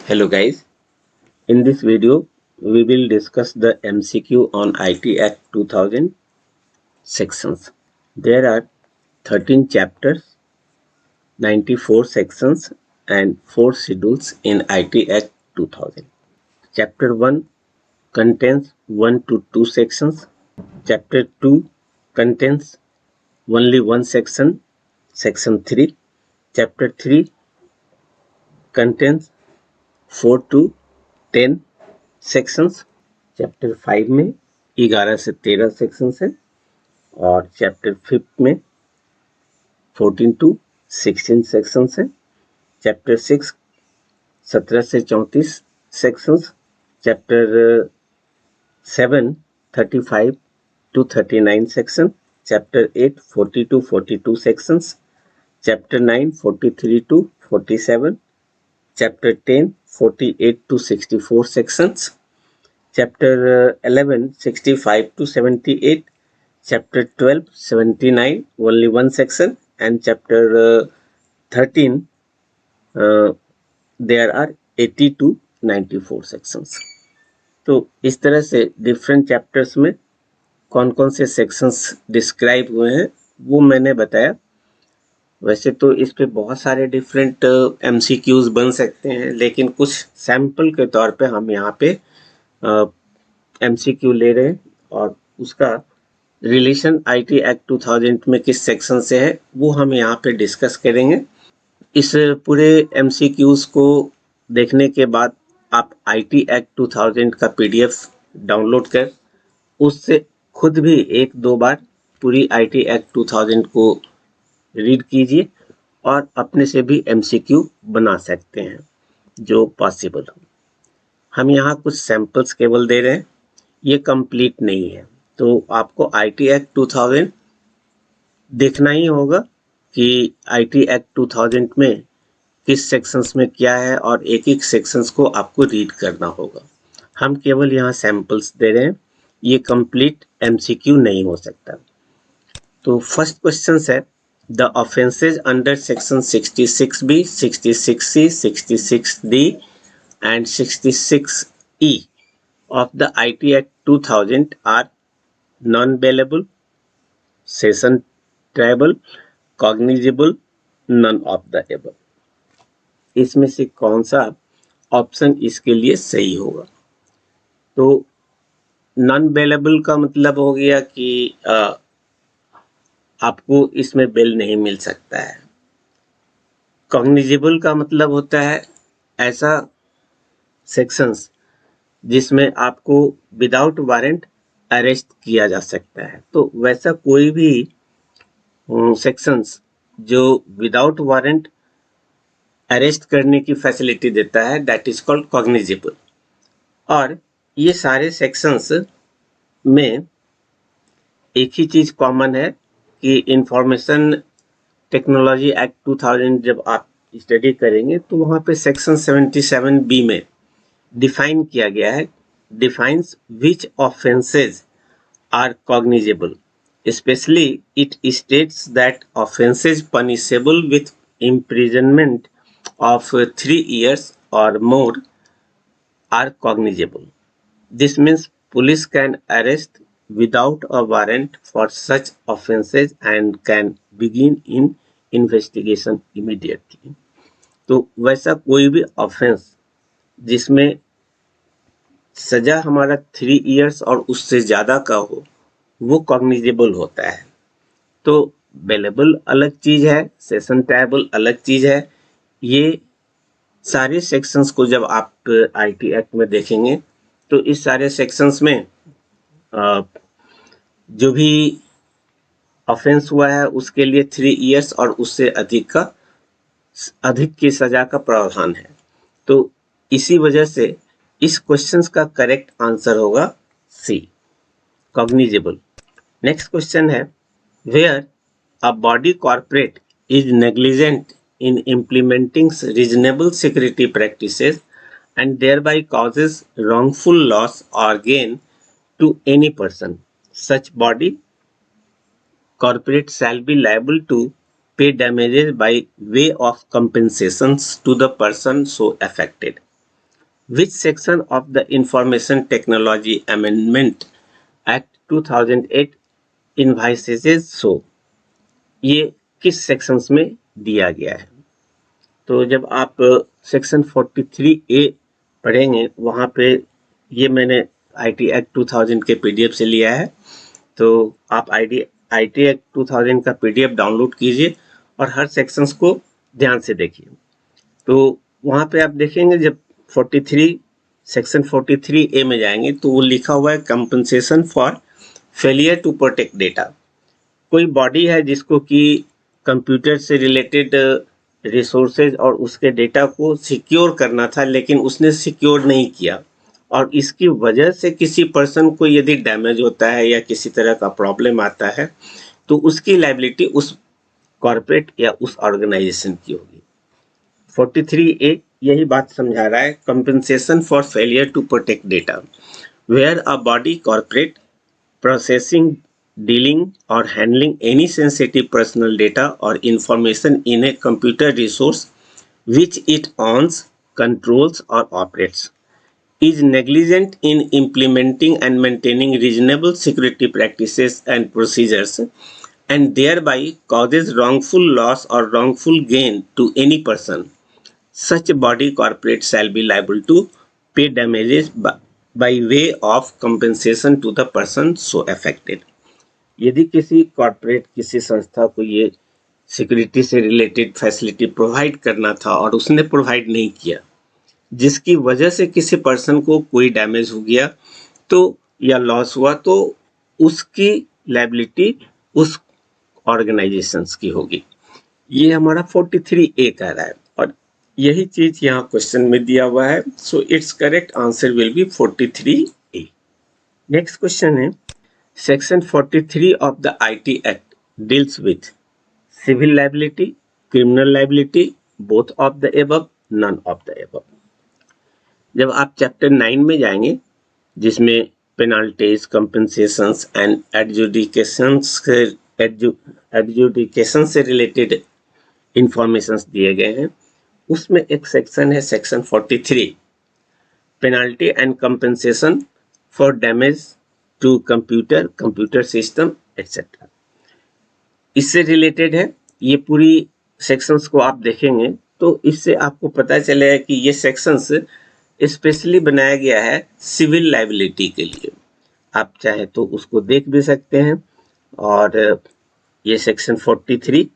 Hello guys, in this video we will discuss the MCQ on IT Act 2000 sections. There are 13 chapters, 94 sections and 4 schedules in IT Act 2000. Chapter 1 contains 1 to 2 sections. Chapter 2 contains only one section, section 3. Chapter 3 contains 4 to 10 sections. Chapter 5 में 11 से 13 sections हैं और chapter 5 में 14 to 16 sections हैं. Chapter 6 17 से 34 sections. Chapter 7 35 to 39 section. Chapter 8 40 to 42 sections. Chapter 9 43 to 47. Chapter 10 48 to 64 sections. Chapter 11 65 to 78. Chapter 12 79 only one section. And chapter 13 there are 80 to 94 sections. तो इस तरह से डिफरेंट चैप्टर्स में कौन कौन से सेक्शंस डिस्क्राइब हुए हैं वो मैंने बताया. वैसे तो इस पे बहुत सारे डिफरेंट MCQs बन सकते हैं, लेकिन कुछ सैंपल के तौर पे हम यहाँ पे MCQ ले रहे हैं और उसका रिलेशन IT एक्ट 2000 में किस सेक्शन से है वो हम यहाँ पे डिस्कस करेंगे. इस पूरे MCQs को देखने के बाद आप IT एक्ट 2000 का PDF डाउनलोड कर उससे खुद भी एक दो बार पूरी IT एक्ट 2000 को रीड कीजिए और अपने से भी MCQ बना सकते हैं जो पॉसिबल हो. हम यहाँ कुछ सैंपल्स केवल दे रहे हैं, ये कंप्लीट नहीं है. तो आपको IT एक्ट 2000 देखना ही होगा कि IT एक्ट 2000 में किस सेक्शंस में क्या है और एक एक सेक्शंस को आपको रीड करना होगा. हम केवल यहाँ सैंपल्स दे रहे हैं, ये कंप्लीट MCQ नहीं हो सकता. तो फर्स्ट क्वेश्चन है the offenses under section 66B, 66C, 66D and 66E of the IT Act 2000 are non-bailable, session-triable, cognizable, none of the above. इसमें से कौन सा ऑप्शन इसके लिए सही होगा? तो नॉन बेलेबल का मतलब हो गया कि आपको इसमें बेल नहीं मिल सकता है. कॉग्निजेबल का मतलब होता है ऐसा सेक्शंस जिसमें आपको विदाउट वारंट अरेस्ट किया जा सकता है. तो वैसा कोई भी सेक्शंस जो विदाउट वारंट अरेस्ट करने की फैसिलिटी देता है दैट इज कॉल्ड कॉग्निजेबल. और ये सारे सेक्शंस में एक ही चीज कॉमन है कि इंफॉर्मेशन टेक्नोलॉजी एक्ट 2000 जब आप स्टडी करेंगे तो वहां पे सेक्शन 77B में डिफाइन किया गया है, defines which offences are cognizable. Specially it states that offences punishable with imprisonment of 3 years और more are cognizable. This means police can arrest without a warrant for such offences and can begin in investigation immediately. तो वैसा कोई भी offence जिसमें सजा हमारा 3 years और उससे ज्यादा का हो वो कॉग्निजेबल होता है. तो बेलेबल अलग चीज है, सेशन ट्रायबल अलग चीज है. ये सारे सेक्शंस को जब आप IT एक्ट में देखेंगे तो इस सारे सेक्शंस में जो भी ऑफेंस हुआ है उसके लिए 3 years और उससे अधिक की सजा का प्रावधान है. तो इसी वजह से इस क्वेश्चंस का करेक्ट आंसर होगा सी, कॉग्निजेबल. नेक्स्ट क्वेश्चन है where a body corporate is negligent in implementing reasonable security practices and thereby causes wrongful loss or gain to any person, such body corporate shall be liable to pay damages by way of compensations to the person so affected. Which section of the Information Technology Amendment Act 2008 envisages so? ये किस sections में दिया गया है? तो जब आप section 43A पढ़ेंगे वहां पे ये मैंने आईटी एक्ट 2000 के पीडीएफ से लिया है, तो आप आईटी एक्ट 2000 का पीडीएफ डाउनलोड कीजिए और हर सेक्शंस को ध्यान से देखिए। तो वहां पे आप देखेंगे जब 43 सेक्शन 43A में जाएंगे तो वो लिखा हुआ है compensation for failure to protect data. कोई बॉडी है जिसको कि कंप्यूटर से रिलेटेड रिसोर्सेज और उसके डेटा को सिक्योर करना था, लेकिन उसने सिक्योर नहीं किया और इसकी वजह से किसी पर्सन को यदि डैमेज होता है या किसी तरह का प्रॉब्लम आता है तो उसकी लायबिलिटी उस कॉर्पोरेट या उस ऑर्गेनाइजेशन की होगी। 43A यही बात समझा रहा है, compensation for failure to protect data where a body corporate processing, dealing or handling any sensitive personal data or information in a computer resource which it owns, controls or operates is negligent in implementing and maintaining reasonable security practices and procedures and thereby causes wrongful loss or wrongful gain to any person. Such body corporate shall be liable to pay damages by way of compensation to the person so affected. यदि किसी corporate किसी संस्था को ये security से related facility provide करना था और उसने प्रोवाइड नहीं किया, जिसकी वजह से किसी पर्सन को कोई डैमेज हो गया तो या लॉस हुआ, तो उसकी लायबिलिटी उस ऑर्गेनाइजेशंस की होगी। ये हमारा 43A कह रहा है और यही चीज यहाँ क्वेश्चन में दिया हुआ है। So it's correct answer will be 43A। Next question है, section 43 of the IT act deals with civil liability, criminal liability, both of the above, none of the above. जब आप चैप्टर 9 में जाएंगे जिसमें पेनाल्टीज, कंपनसेशंस एंड एडजुडिकेशन से related informations दिए गए हैं, उसमें एक सेक्शन है section 43 penalty and compensation for damage to computer system etcetera. इससे रिलेटेड है। ये पूरी सेक्शंस को आप देखेंगे तो इससे आपको पता चलेगा कि ये सेक्शंस स्पेशली बनाया गया है सिविल लायबिलिटी के लिए। आप चाहे तो उसको देख भी सकते हैं। और ये सेक्शन 43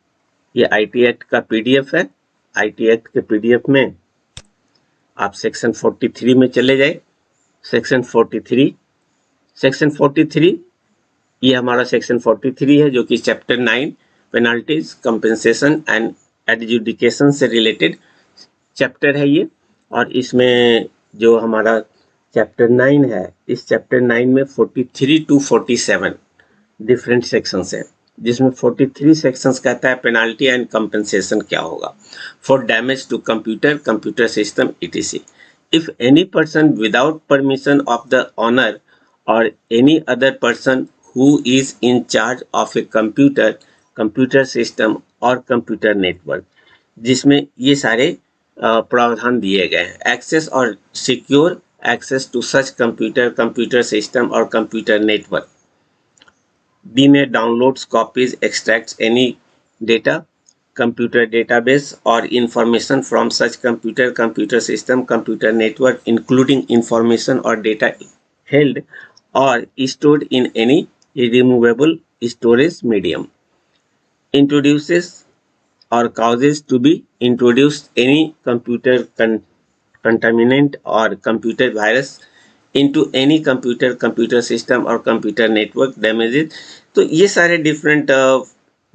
ये आईटी एक्ट का पीडीएफ है। आईटी एक्ट के पीडीएफ में आप सेक्शन 43 में चले जाए। सेक्शन 43 ये हमारा सेक्शन 43 है जो कि chapter 9 penalties, compensation and adjudication से रिलेटेड चैप्टर है ये। और इसमें जो हमारा चैप्टर 9 है, इस चैप्टर 9 में 43 to 47 डिफरेंट सेक्शंस है, जिसमें 43 सेक्शंस कहता है पेनाल्टी एंड कंपनसेशन क्या होगा for damage to computer system etc. If any person without permission of the owner और any other person who is in charge of a computer system और computer network, जिसमें ये सारे प्रावधान दिए गए हैं। एक्सेस और secure access to such computer system और computer network B may downloads, copies, extracts any data, computer database or information from such computer system, computer network, including information or data held or stored in any removable storage medium. Introduces or causes to be introduced any computer contaminant or computer virus into any computer system और computer network damages. तो ये सारे different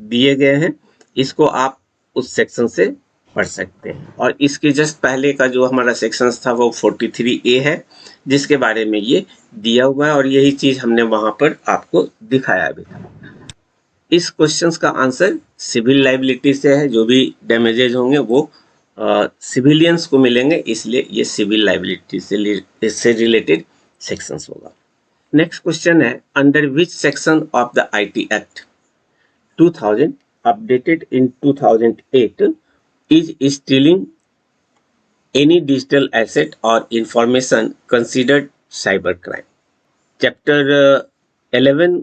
दिए गए हैं, इसको आप उस सेक्शन से पढ़ सकते हैं। और इसके जस्ट पहले का जो हमारा सेक्शन था वो 43A है, जिसके बारे में ये दिया हुआ है और यही चीज हमने वहां पर आपको दिखाया भी था। इस क्वेश्चंस का आंसर सिविल लायबिलिटी से है। जो भी डैमेजेज होंगे वो सिविलियंस को मिलेंगे, इसलिए ये सिविल लायबिलिटी से रिलेटेड सेक्शंस होगा। नेक्स्ट क्वेश्चन है, under which section of the IT act 2000 updated in 2008 is stealing any digital asset or information considered cyber crime. Chapter 11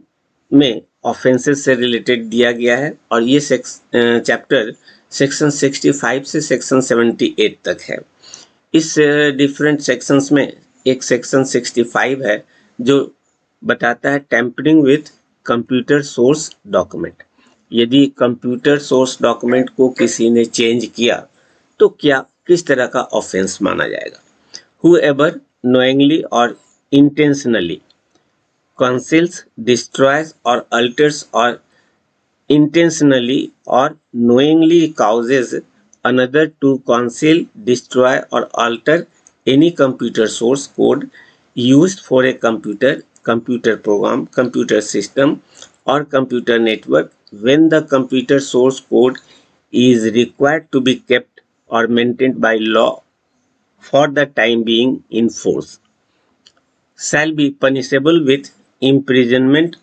में ऑफेंसेस से रिलेटेड दिया गया है और ये चैप्टर सेक्शन 65 से सेक्शन 78 तक है। इस डिफरेंट सेक्शंस में एक सेक्शन 65 है जो बताता है tampering with computer source document. यदि कंप्यूटर सोर्स डॉक्यूमेंट को किसी ने चेंज किया तो क्या किस तरह का ऑफेंस माना जाएगा। whoever knowingly or intentionally conceals, destroys or alters or intentionally or knowingly causes another to conceal, destroy or alter any computer source code used for a computer, computer program, computer system or computer network when the computer source code is required to be kept or maintained by law for the time being in force shall be punishable with imprisonment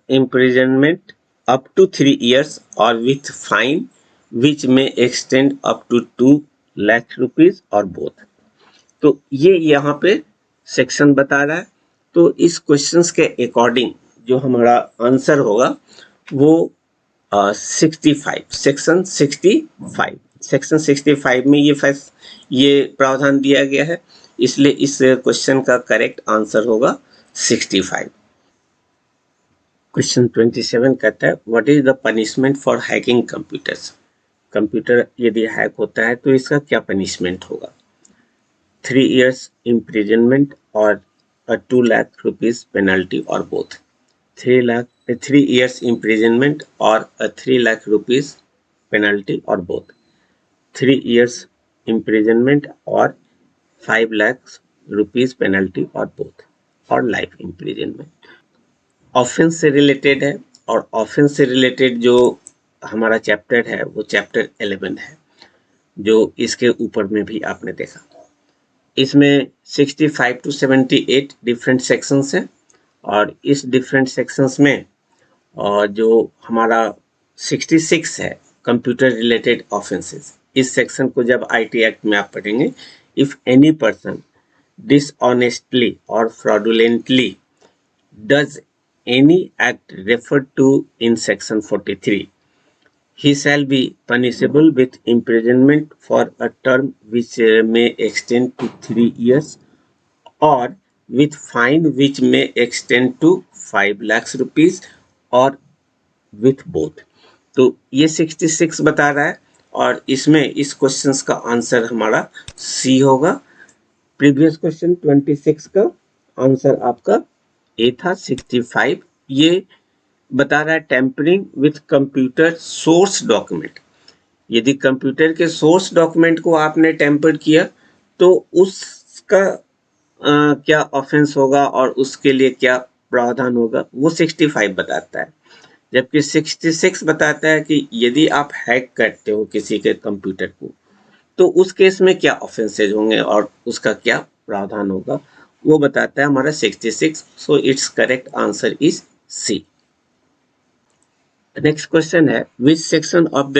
imprisonment up to 3 years or with fine which may extend up to 2 lakh rupees or both। तो ये यहाँ पे section बता रहा है। तो इस questions के अकॉर्डिंग जो हमारा आंसर होगा वो 65 सेक्शन 65 सेक्शन 65 में ये प्रावधान दिया गया है, इसलिए इस क्वेश्चन का करेक्ट आंसर होगा 65। क्वेश्चन 27 कहता है what is the punishment for hacking computers. Computer यदि हैक होता है तो इसका क्या पनिशमेंट होगा। 3 years imprisonment or a 2 lakh rupees penalty or both। 3 years imprisonment or a 3 lakh rupees penalty or both। 3 years imprisonment or 5 lakhs rupees penalty or both और life imprisonment। Offence से related है और offence से related जो हमारा chapter है वो chapter 11 है जो इसके ऊपर में भी आपने देखा। इसमें 65 to 78 डिफरेंट सेक्शंस हैं और इस डिफरेंट सेक्शंस में जो हमारा 66 है कंप्यूटर रिलेटेड ऑफेंसेस, इस सेक्शन को जब आईटी एक्ट में आप पढ़ेंगे, इफ एनी पर्सन डिसऑनेस्टली और fraudulently does any act referred to in section 43 he shall be punishable with imprisonment for a term which may extend to 3 years or with fine which may extend to 5 lakhs rupees or with both। तो ये 66 बता रहा है और इसमें इस questions का answer हमारा सी होगा। प्रीवियस क्वेश्चन 26 का आंसर आपका ए था। 65 ये बता रहा है tampering with computer source document. यदि कंप्यूटर के सोर्स डॉक्यूमेंट को आपने टेम्पर किया तो उसका क्या ऑफेंस होगा और उसके लिए क्या प्रावधान होगा वो 65 बताता है, जबकि 66 बताता है कि यदि आप हैक करते हो किसी के कंप्यूटर को तो उस केस में क्या ऑफेंसेज होंगे और उसका क्या प्रावधान होगा वो बताता है हमारा 66। So it's correct answer is C. Next question है which section of the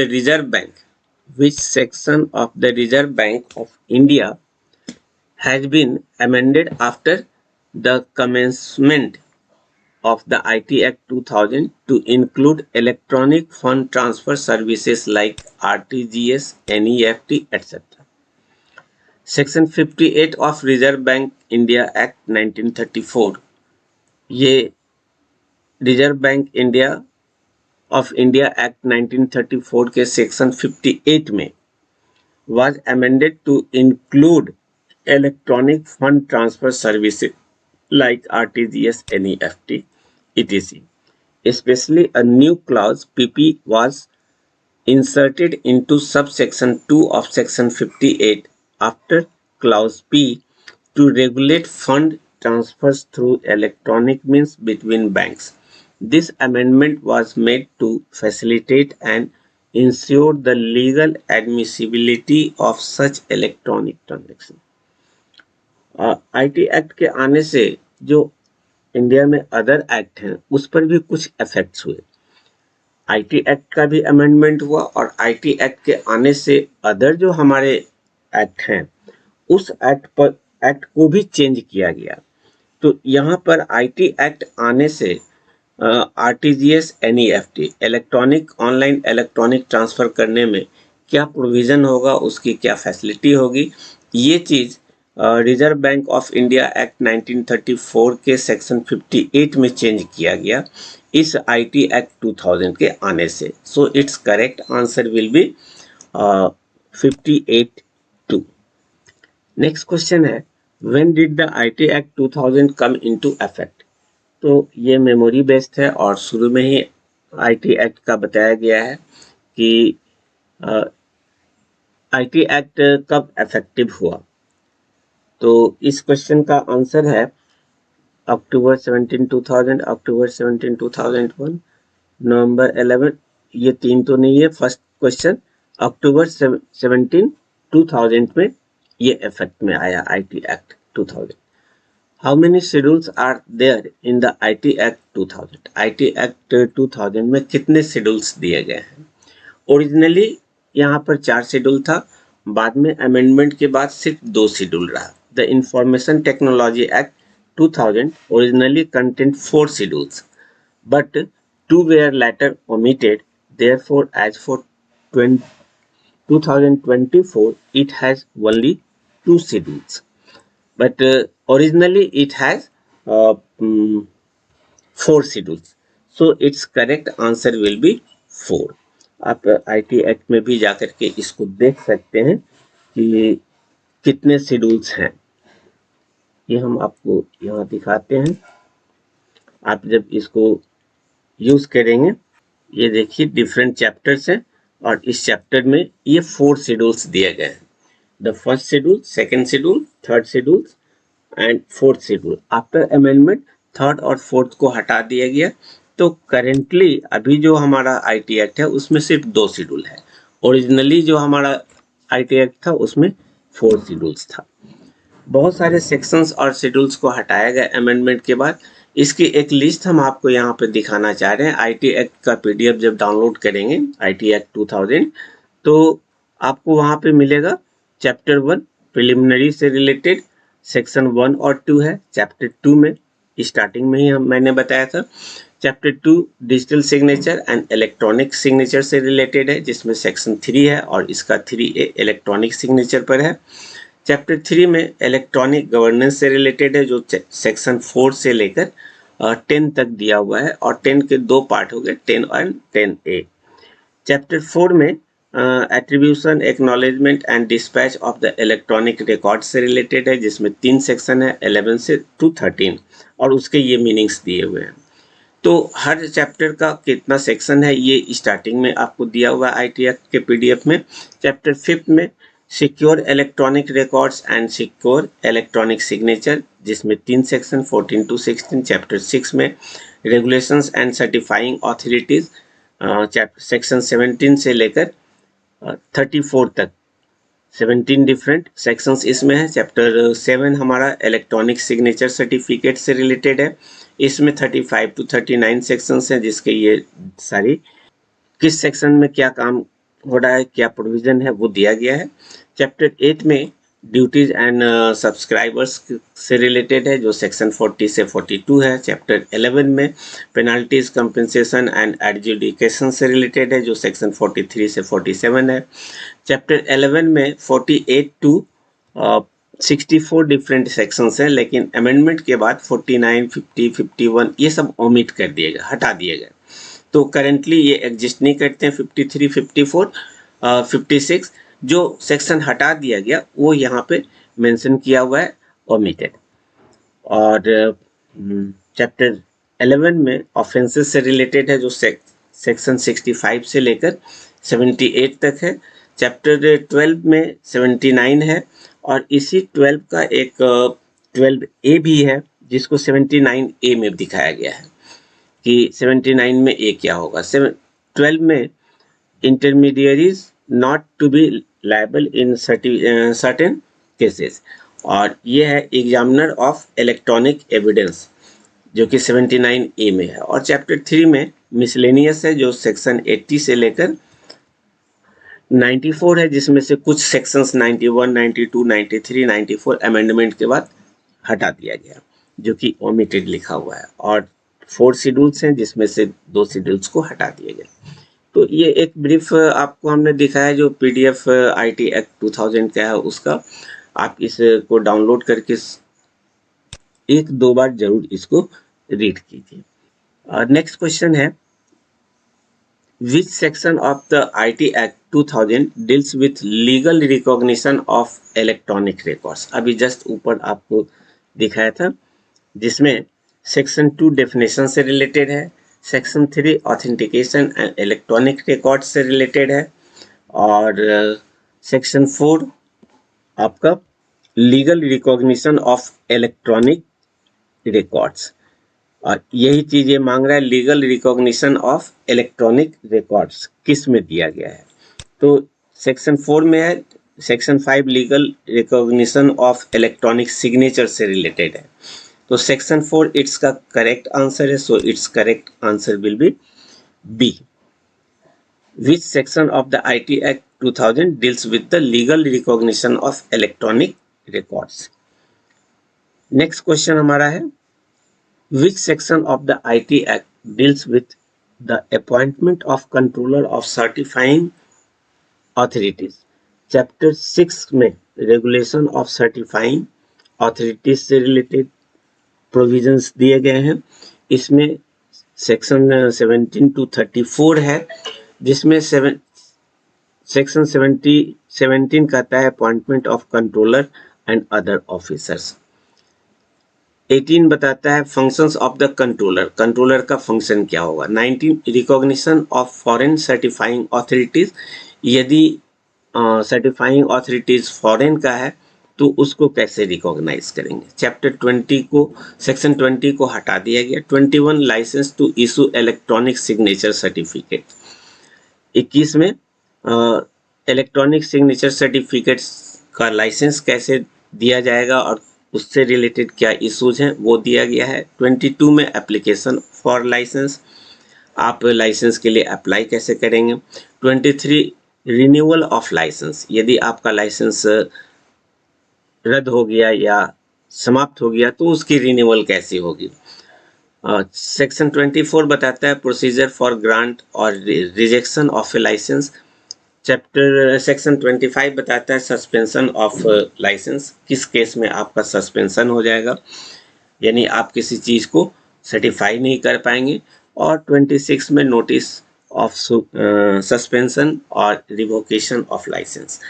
reserve bank of India has been amended after the commencement of the IT Act 2000 to include electronic fund transfer services like RTGS, NEFT, etc. Section 58 of Reserve Bank India Act 1934 ये reserve bank India of India act 1934 के section 58 में was amended to include electronic fund transfer services like RTGS, NEFT, etc. Especially a new clause PP was inserted into subsection 2 of section 58 after clause P to regulate fund transfers through electronic means between banks. This amendment was made to facilitate and ensure the legal admissibility of such electronic transaction। IT act के आने से जो India में other act हैं उस पर भी कुछ इफेक्ट्स हुए। आईटी एक्ट का भी अमेंडमेंट हुआ और आईटी एक्ट के आने से अदर जो हमारे एक्ट हैं उस एक्ट को भी चेंज किया गया। तो यहाँ पर आईटी एक्ट आने से RTGS NEFT electronic online electronic transfer करने में क्या प्रोविजन होगा, उसकी क्या फैसिलिटी होगी, ये चीज reserve bank of India act 1934 के सेक्शन 58 में चेंज किया गया इस आईटी एक्ट 2000 के आने से। So it's correct answer will be 58(2). Next question है, when did the IT act 2000 come into effect? तो ये मेमोरी बेस्ड है और शुरू में ही आईटी एक्ट का बताया गया है कि आईटी एक्ट कब इफेक्टिव हुआ। तो इस क्वेश्चन का आंसर है अक्टूबर 17, 2000, अक्टूबर 17, 2001, नवंबर 11, ये तीन तो नहीं है। फर्स्ट क्वेश्चन अक्टूबर 17, 2000 में ये इफेक्ट में आया IT act 2000। How many schedules are there in the IT Act 2000? IT Act 2000 में कितने शेड्यूल्स दिए गए हैं? ओरिजिनली यहाँ पर 4 शेड्यूल था, बाद में अमेंडमेंट के बाद सिर्फ 2 शेड्यूल रहा। The information technology act 2000 originally contained 4 schedules, but 2 were later omitted. Therefore, as for 2024, it has only 2 schedules. But originally it has 4 schedules. So its correct answer will be 4. आप IT act में भी जाकर के इसको देख सकते हैं कि कितने शेड्यूल्स हैं। ये हम आपको यहाँ दिखाते हैं। आप जब इसको यूज करेंगे, ये देखिए डिफरेंट चैप्टर्स हैं और इस चैप्टर में ये 4 शेड्यूल्स दिए गए हैं। The first schedule, second schedule, third schedule and fourth schedule. After amendment third और फोर्थ को हटा दिया गया। तो करेंटली अभी जो हमारा आईटी एक्ट है उसमें सिर्फ 2 शेड्यूल है। ओरिजिनली जो हमारा आईटी एक्ट था उसमें 4 शेड्यूल्स था। बहुत सारे सेक्शंस और शेड्यूल्स को हटाया गया अमेंडमेंट के बाद। इसकी एक लिस्ट हम आपको यहाँ पे दिखाना चाह रहे हैं। आईटी एक्ट का पीडीएफ जब डाउनलोड करेंगे आईटी एक्ट 2000 तो आपको वहाँ पे मिलेगा चैप्टर 1 प्रिलिमिनरी से रिलेटेड सेक्शन 1 और 2 है। चैप्टर 2 में स्टार्टिंग में ही मैंने बताया था chapter 2 digital signature and electronic signature से रिलेटेड है, जिसमें सेक्शन 3 है और इसका 3A इलेक्ट्रॉनिक सिग्नेचर पर है। चैप्टर 3 में इलेक्ट्रॉनिक गवर्नेंस से रिलेटेड है, जो सेक्शन 4 से लेकर 10 तक दिया हुआ है और 10 के 2 पार्ट हो गए, 10 एंड 10A। चैप्टर 4 में attribution, acknowledgement and dispatch of the electronic record से रिलेटेड है, जिसमें 3 सेक्शन है 11 से 13 और उसके ये मीनिंग्स दिए हुए हैं। तो हर चैप्टर का कितना सेक्शन है ये स्टार्टिंग में आपको दिया हुआ है आईटी एक्ट के पीडीएफ में। चैप्टर 5 में secure electronic records and secure electronic signature, जिसमें 3 सेक्शन 14 to 16। चैप्टर 6 में regulations and certifying authorities, section 17 से लेकर 34 तक 17 डिफरेंट सेक्शंस इसमें है। चैप्टर 7 हमारा इलेक्ट्रॉनिक सिग्नेचर सर्टिफिकेट से रिलेटेड है। इसमें 35 to 39 सेक्शंस हैं, जिसके ये सारी किस सेक्शन में क्या काम हो रहा है, क्या प्रोविजन है वो दिया गया है। चैप्टर 8 में ड्यूटीज एंड सब्सक्राइबर्स से रिलेटेड है, जो सेक्शन 40 से 42 है। चैप्टर 11 में पेनाल्टीज, कंपेंसेशन एंड एडजुडिकेशन से रिलेटेड है, जो सेक्शन 43 से 47 है। चैप्टर 11 में 48 to 64 डिफरेंट सेक्शंस हैं, लेकिन अमेंडमेंट के बाद 49, 50, 51 ये सब ओमिट कर दिए गए, हटा दिए गए। तो करेंटली ये एग्जिस्ट नहीं करते हैं। 53, 54, 56 जो सेक्शन हटा दिया गया वो यहाँ पे मेंशन किया हुआ है ओमिटेड। और चैप्टर 11 में ऑफेंसेस से रिलेटेड है, जो सेक्शन 65 से लेकर 78 तक है। चैप्टर 12 में 79 है और इसी 12 का एक 12A भी है, जिसको 79A में दिखाया गया है कि 79 में ए क्या होगा। 12 में intermediaries not to be liable in certain cases, और ये है एग्जामिनर ऑफ इलेक्ट्रॉनिक एविडेंस, जो कि 79A में है, और चैप्टर 3 में मिसलेनियस है जो सेक्शन 80 से लेकर 94 है, जिसमें से कुछ सेक्शंस 91, 92, 93, 94 अमेंडमेंट के बाद हटा दिया गया, जो कि ओमिटेड लिखा हुआ है, और 4 शेड्यूल्स हैं जिसमें से 2 शेड्यूल्स को हटा दिए गए। तो ये एक ब्रीफ आपको हमने दिखाया जो PDF IT एक्ट 2000 का है उसका। आप इसको डाउनलोड करके 1-2 बार जरूर इसको रीड कीजिए। नेक्स्ट क्वेश्चन है, Which section of the IT Act 2000 deals with legal recognition of electronic records? अभी जस्ट ऊपर आपको दिखाया था, जिसमें सेक्शन 2 डेफिनेशन से रिलेटेड है, section 3 authentication and electronic record से रिलेटेड है, और सेक्शन 4 आपका legal recognition of electronic records. और यही चीज ये मांग रहा है, legal recognition of electronic records किस में दिया गया है। तो सेक्शन 4 में है, section 5 legal recognition of electronic signature से रिलेटेड है। तो सेक्शन 4 इट्स का करेक्ट आंसर है, so it's correct answer will be B. Which section of the IT Act 2000 deals with the legal recognition of electronic records? Next question हमारा है, Which section of the IT Act deals with the appointment of controller of certifying authorities? Chapter 6 में regulation of certifying authorities से related provisions दिए गए हैं। इसमें section 17 to 34 है, जिसमें सेक्शन 17 कहता है appointment of controller and other officers. 18 बताता है functions of the controller, controller का फंक्शन क्या होगा। 19 recognition of foreign certifying authorities, यदि सर्टिफाइंग ऑथोरिटीज फॉरेन का है तो उसको कैसे रिकॉग्नाइज करेंगे। चैप्टर 20 को, सेक्शन 20 को हटा दिया गया। 21 licence to issue electronic signature certificate. 21 में इलेक्ट्रॉनिक सिग्नेचर सर्टिफिकेट्स का लाइसेंस कैसे दिया जाएगा और उससे रिलेटेड क्या इश्यूज हैं वो दिया गया है। 22 में एप्लीकेशन फॉर लाइसेंस, आप लाइसेंस के लिए अप्लाई कैसे करेंगे। 23 रिन्यूअल ऑफ लाइसेंस, यदि आपका लाइसेंस रद्द हो गया या समाप्त हो गया तो उसकी रिन्यूअल कैसे होगी। सेक्शन 24 बताता है प्रोसीजर फॉर ग्रांट और rejection of a licence. Section 25 बताता है सस्पेंशन ऑफ लाइसेंस, किस केस में आपका सस्पेंशन हो जाएगा, यानी आप किसी चीज को सर्टिफाई नहीं कर पाएंगे। और 26 में नोटिस ऑफ सस्पेंशन और रिवोकेशन ऑफ लाइसेंस,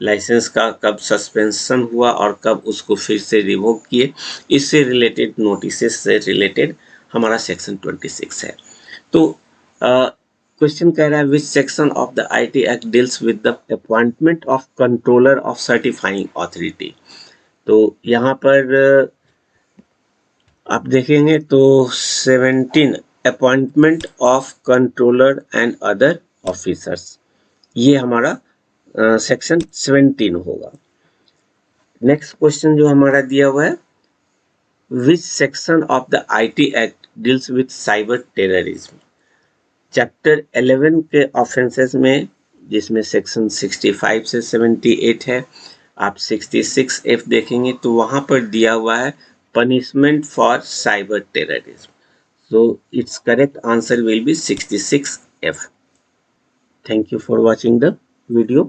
लाइसेंस का कब सस्पेंशन हुआ और कब उसको फिर से रिवोक किए, इससे रिलेटेड नोटिस से रिलेटेड हमारा सेक्शन 26 है। तो क्वेश्चन कह रहा है which section of the IT act deals with the appointment of controller of certifying authority. तो यहाँ पर आप देखेंगे तो 17 appointment of controller and other officers, ये हमारा सेक्शन 17 होगा। नेक्स्ट क्वेश्चन जो हमारा दिया हुआ है, which section of the IT act deals with cyber terrorism. Chapter 11 के ऑफेंसेस में, जिसमें सेक्शन 65 से 78 है, आप 66F देखेंगे तो वहां पर दिया हुआ है punishment for cyber terrorism. So it's correct answer will B 66F। Thank you for watching the video.